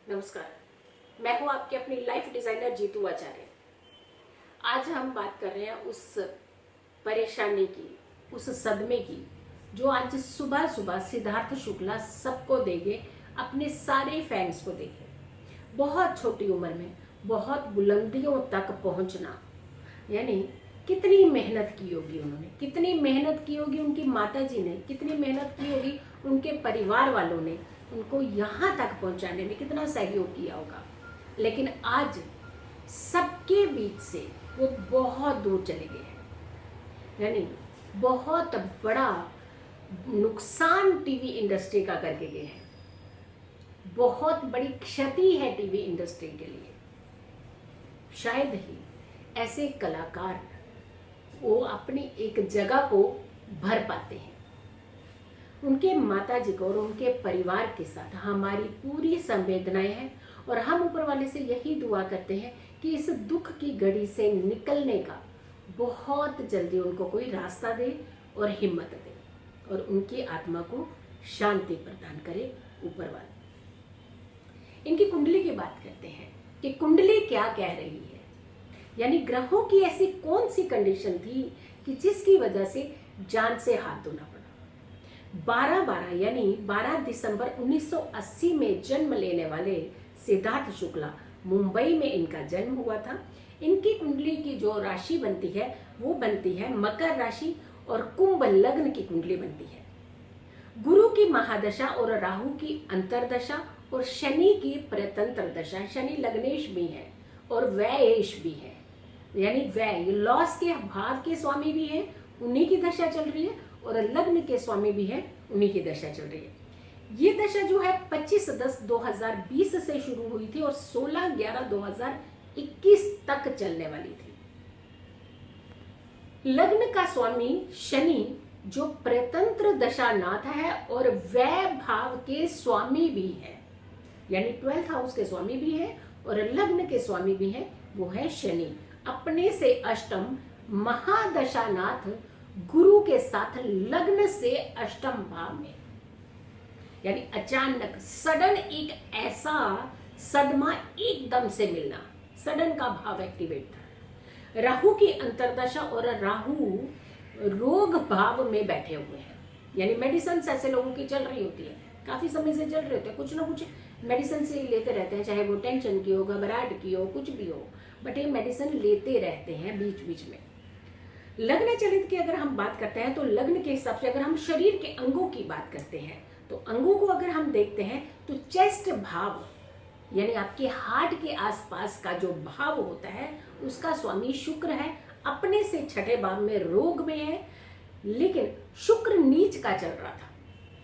नमस्कार, मैं हूँ आपके अपनी लाइफ डिजाइनर जीतू आचार्य। आज हम बात कर रहे हैं उस परेशानी की, उस सदमे की जो आज सुबह सुबह सिद्धार्थ शुक्ला सबको देंगे, अपने सारे फैंस को देंगे। बहुत छोटी उम्र में बहुत बुलंदियों तक पहुंचना, यानी कितनी मेहनत की होगी उन्होंने, कितनी मेहनत की होगी उनकी माता जी ने, कितनी मेहनत की होगी उनके परिवार वालों ने उनको यहाँ तक पहुँचाने में कितना सहयोग किया होगा। लेकिन आज सबके बीच से वो बहुत दूर चले गए हैं, यानी बहुत बड़ा नुकसान टीवी इंडस्ट्री का करके गए हैं। बहुत बड़ी क्षति है टीवी इंडस्ट्री के लिए। शायद ही ऐसे कलाकार वो अपनी एक जगह को भर पाते हैं। उनके माताजी को और उनके परिवार के साथ हमारी पूरी संवेदनाएं हैं और हम ऊपर वाले से यही दुआ करते हैं कि इस दुख की घड़ी से निकलने का बहुत जल्दी उनको कोई रास्ता दे और हिम्मत दे और उनकी आत्मा को शांति प्रदान करे ऊपर वाले। इनकी कुंडली की बात करते हैं कि कुंडली क्या कह रही है, यानी ग्रहों की ऐसी कौन सी कंडीशन थी कि जिसकी वजह से जान से हाथ धोना पड़ा। 12/12 यानी 12 दिसंबर 1980 में जन्म लेने वाले सिद्धार्थ शुक्ला, मुंबई में इनका जन्म हुआ था। इनकी कुंडली की जो राशि बनती है वो बनती है मकर राशि और कुंभ लग्न की कुंडली बनती है। गुरु की महादशा और राहु की अंतरदशा और शनि की प्रतंत्र दशा, शनि लग्नेश भी है और व्ययेश भी है, यानी व्यय लॉस के भाव के स्वामी भी है, उन्हीं की दशा चल रही है, और लग्न के स्वामी भी है, उन्हीं की दशा चल रही है। ये दशा जो है 25/10/2020 से शुरू हुई थी और 16/11/2021 तक चलने वाली थी। लग्न का स्वामी शनि जो प्रतंत्र दशानाथ है और व्यय भाव के स्वामी भी है, यानी 12th हाउस के स्वामी भी है और लग्न के स्वामी भी है, वो है शनि। अपने से अष्टम महादशानाथ गुरु के साथ लग्न से अष्टम भाव में, यानी अचानक सडन एक ऐसा सदमा एकदम से मिलना, सडन का भाव एक्टिवेट था। राहु की अंतरदशा और राहु रोग भाव में बैठे हुए हैं, यानी मेडिसिन ऐसे लोगों की चल रही होती है, काफी समय से चल रहे होते हैं, कुछ ना कुछ मेडिसिन से लेते रहते हैं, चाहे वो टेंशन की हो, घबराहट की हो, कुछ भी हो, बट ये मेडिसिन लेते रहते हैं बीच बीच में। लग्न चलित की अगर हम बात करते हैं तो लग्न के हिसाब से अगर हम शरीर के अंगों की बात करते हैं तो अंगों को अगर हम देखते हैं तो चेस्ट भाव, यानी आपके हार्ट के आसपास का जो भाव होता है उसका स्वामी शुक्र है। अपने से छठे भाव में रोग में है, लेकिन शुक्र नीच का चल रहा था।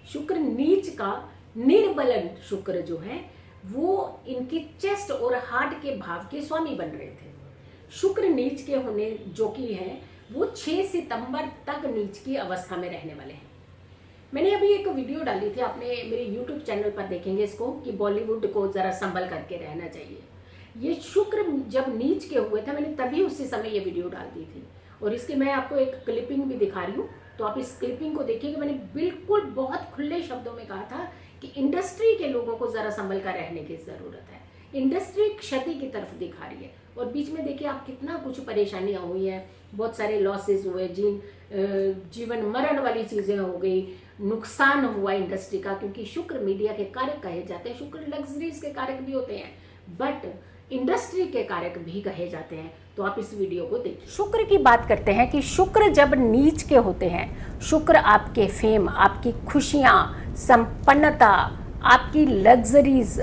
शुक्र नीच का निर्बलन शुक्र जो है वो इनके चेस्ट और हार्ट के भाव के स्वामी बन रहे थे। शुक्र नीच के होने जो कि है वो 6 सितंबर तक नीच की अवस्था में रहने वाले हैं। मैंने अभी एक वीडियो डाली थी, आपने मेरे YouTube चैनल पर देखेंगे इसको, कि बॉलीवुड को जरा संभल करके रहना चाहिए। ये शुक्र जब नीच के हुए थे मैंने तभी उसी समय ये वीडियो डाल दी थी और इसकी मैं आपको एक क्लिपिंग भी दिखा रही हूँ, तो आप इस क्लिपिंग को देखिए कि मैंने बिल्कुल बहुत खुले शब्दों में कहा था कि इंडस्ट्री के लोगों को जरा संभल कर रहने की जरूरत है। इंडस्ट्री क्षति की तरफ दिखा रही है और बीच में देखिए आप कितना कुछ परेशानियां हुई हैं, बहुत सारे लॉसेस हुए, जीवन मरण वाली चीजें हो गई, नुकसान हुआ इंडस्ट्री का, क्योंकि शुक्र मीडिया के कारक कहे जाते हैं, शुक्र लग्जरीज के कारक भी होते हैं, बट इंडस्ट्री के कारक भी कहे जाते हैं। तो आप इस वीडियो को देखिए। शुक्र की बात करते हैं कि शुक्र जब नीच के होते हैं, शुक्र आपके फेम, आपकी खुशियां, संपन्नता, आपकी लग्जरीज,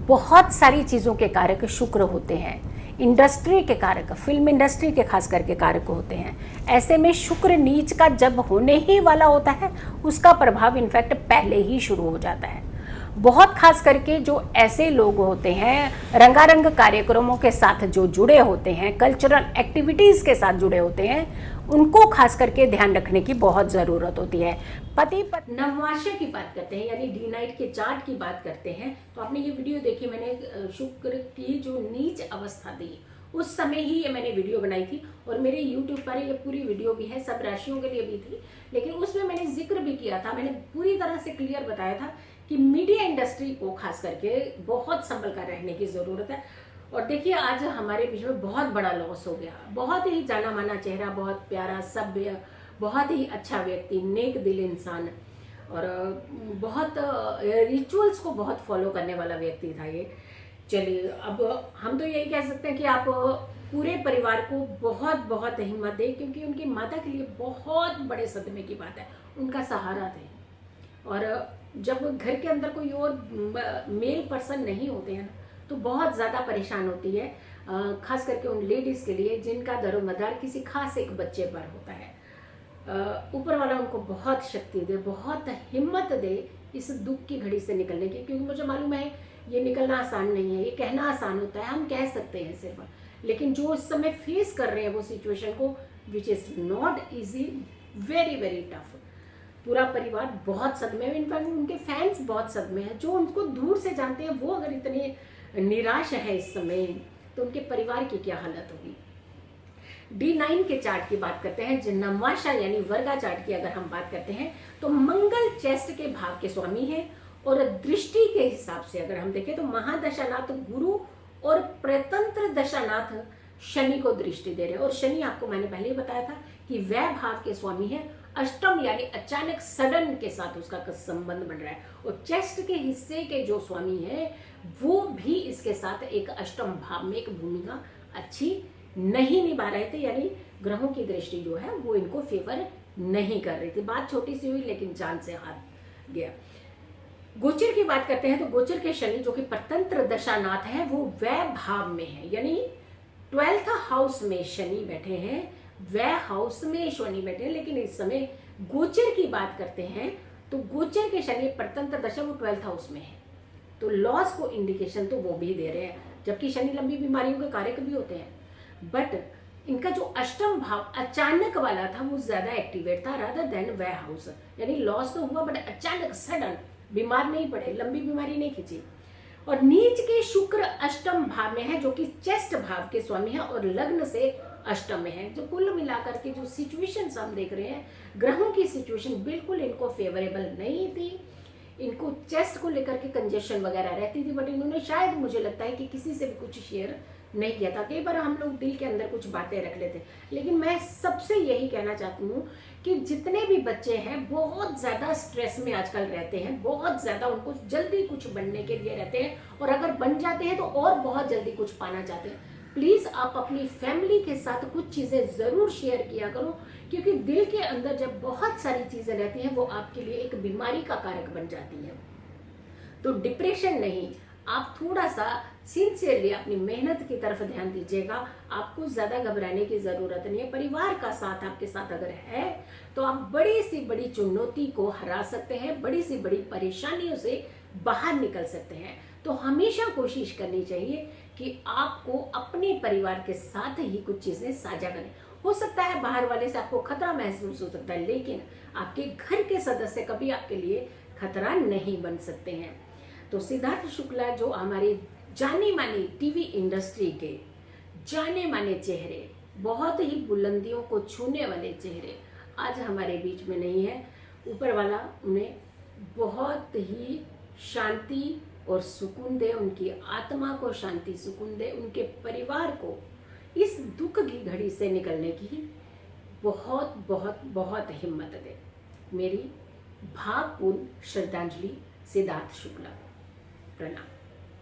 बहुत सारी चीज़ों के कारक शुक्र होते हैं। इंडस्ट्री के कारक, फिल्म इंडस्ट्री के खास करके कारक होते हैं। ऐसे में शुक्र नीच का जब होने ही वाला होता है उसका प्रभाव इनफैक्ट पहले ही शुरू हो जाता है। बहुत खास करके जो ऐसे लोग होते हैं रंगारंग कार्यक्रमों के साथ जो जुड़े होते हैं, कल्चरल एक्टिविटीज़ के साथ जुड़े होते हैं, उनको खास करके ध्यान रखने की बहुत ज़रूरत होती है। पति पत्नी नवमाश्य की बात करते हैं, यानी डी नाइट के चार्ट की बात करते हैं, तो आपने ये वीडियो देखी, मैंने शुक्र की जो नीच अवस्था दी उस समय ही ये मैंने वीडियो बनाई थी और मेरे YouTube पर ये पूरी वीडियो भी है, सब राशियों के लिए भी थी, लेकिन उसमें मैंने जिक्र भी किया था, मैंने पूरी तरह से क्लियर बताया था कि मीडिया इंडस्ट्री को खास करके बहुत संभल कर रहने की ज़रूरत है। और देखिए आज हमारे बीच में बहुत बड़ा लॉस हो गया, बहुत ही जाना माना चेहरा, बहुत प्यारा सभ्य, बहुत ही अच्छा व्यक्ति, नेक दिल इंसान और बहुत रिचुअल्स को बहुत फॉलो करने वाला व्यक्ति था ये। चलिए अब हम तो यही कह सकते हैं कि आप पूरे परिवार को बहुत बहुत हिम्मत दें, क्योंकि उनकी माता के लिए बहुत बड़े सदमे की बात है, उनका सहारा थे। और जब घर के अंदर कोई और मेल पर्सन नहीं होते हैं ना, तो बहुत ज़्यादा परेशान होती है, खास करके उन लेडीज़ के लिए जिनका दरोमदार किसी खास एक बच्चे पर होता है। ऊपर वाला उनको बहुत शक्ति दे, बहुत हिम्मत दे इस दुख की घड़ी से निकलने की, क्योंकि मुझे मालूम है ये निकलना आसान नहीं है, ये कहना आसान होता है, हम कह सकते हैं सिर्फ, लेकिन जो इस समय फेस कर रहे हैं वो सिचुएशन को, which is not easy, very very tough. पूरा परिवार बहुत सदमे में, इनफैक्ट उनके फैंस बहुत सदमे हैं, जो उनको दूर से जानते हैं वो अगर इतने निराश है इस समय, तो उनके परिवार की क्या हालत होगी। D9 के चार्ट की बात करते हैं, जन्माशा यानी वर्गा चार्ट की अगर हम बात करते हैं तो मंगल चेस्ट के भाव के स्वामी है, और दृष्टि के हिसाब से अगर हम देखें तो महादशानाथ गुरु और प्रतंत्र दशानाथ शनि को दृष्टि दे रहे हैं। और शनि आपको मैंने पहले ही बताया था कि वह भाव के स्वामी है, अष्टम यानी अचानक सडन के साथ उसका संबंध बन रहा है, और चेस्ट के हिस्से के जो स्वामी है वो भी इसके साथ एक अष्टम भाव में एक भूमिका अच्छी नहीं निभा रहे थे, यानी ग्रहों की दृष्टि जो है वो इनको फेवर नहीं कर रही थी। बात छोटी सी हुई लेकिन जान से हाथ गया। गोचर की बात करते हैं तो गोचर के शनि जो कि परतंत्र दशानाथ है वो वह भाव में है, यानी 12th हाउस में शनि बैठे हैं, वह हाउस में शनि बैठे हैं। लेकिन इस समय गोचर की बात करते हैं तो गोचर के शनि परतंत्र दशा वो 12th हाउस में है, तो लॉस को इंडिकेशन तो वो भी दे रहे हैं, जबकि शनि लंबी बीमारियों के कारक भी होते हैं। बट इनका जो अष्टम भाव अचानक वाला था वो ज्यादा एक्टिवेट था रादर देन वह हाउस, यानी लॉस तो हुआ बट अचानक सडन, बीमार नहीं पड़े, लंबी बीमारी नहीं खींची। और नीच के शुक्र अष्टम भाव में है जो कि चेस्ट भाव के स्वामी है और लग्न से अष्टम में है। जो कुल मिलाकर के जो सिचुएशन हम देख रहे हैं, ग्रहों की सिचुएशन बिल्कुल इनको फेवरेबल नहीं थी। इनको चेस्ट को लेकर के कंजेशन वगैरह रहती थी, बट इन्होंने शायद मुझे लगता है कि किसी से भी कुछ शेयर नहीं किया था। कई बार हम लोग दिल के अंदर कुछ बातें रख लेते हैं, लेकिन मैं सबसे यही कहना चाहती हूँ कि जितने भी बच्चे हैं बहुत ज़्यादा स्ट्रेस में आजकल रहते हैं, बहुत ज़्यादा उनको जल्दी कुछ बनने के लिए रहते हैं, और अगर बन जाते हैं तो और बहुत जल्दी कुछ पाना चाहते हैं। प्लीज़ आप अपनी फैमिली के साथ कुछ चीज़ें ज़रूर शेयर किया करो, क्योंकि दिल के अंदर जब बहुत सारी चीज़ें रहती हैं वो आपके लिए एक बीमारी का कारक बन जाती है। तो डिप्रेशन नहीं, आप थोड़ा सा सिंसियरली अपनी मेहनत की तरफ ध्यान दीजिएगा। आपको ज्यादा घबराने की जरूरत नहीं है। परिवार का साथ आपके साथ अगर है तो आप बड़ी सी बड़ी चुनौती को हरा सकते हैं, बड़ी सी बड़ी परेशानियों से बाहर निकल सकते हैं। तो हमेशा कोशिश करनी चाहिए कि आपको अपने परिवार के साथ ही कुछ चीजें साझा करें। हो सकता है बाहर वाले से आपको खतरा महसूस हो सकता है, लेकिन आपके घर के सदस्य कभी आपके लिए खतरा नहीं बन सकते हैं। तो सिद्धार्थ शुक्ला जो हमारे जाने माने टीवी इंडस्ट्री के जाने माने चेहरे, बहुत ही बुलंदियों को छूने वाले चेहरे आज हमारे बीच में नहीं है। ऊपर वाला उन्हें बहुत ही शांति और सुकून दे, उनकी आत्मा को शांति सुकून दे, उनके परिवार को इस दुख की घड़ी से निकलने की बहुत बहुत बहुत हिम्मत दे। मेरी भावपूर्ण श्रद्धांजलि, सिद्धार्थ शुक्ला। प्रणाम।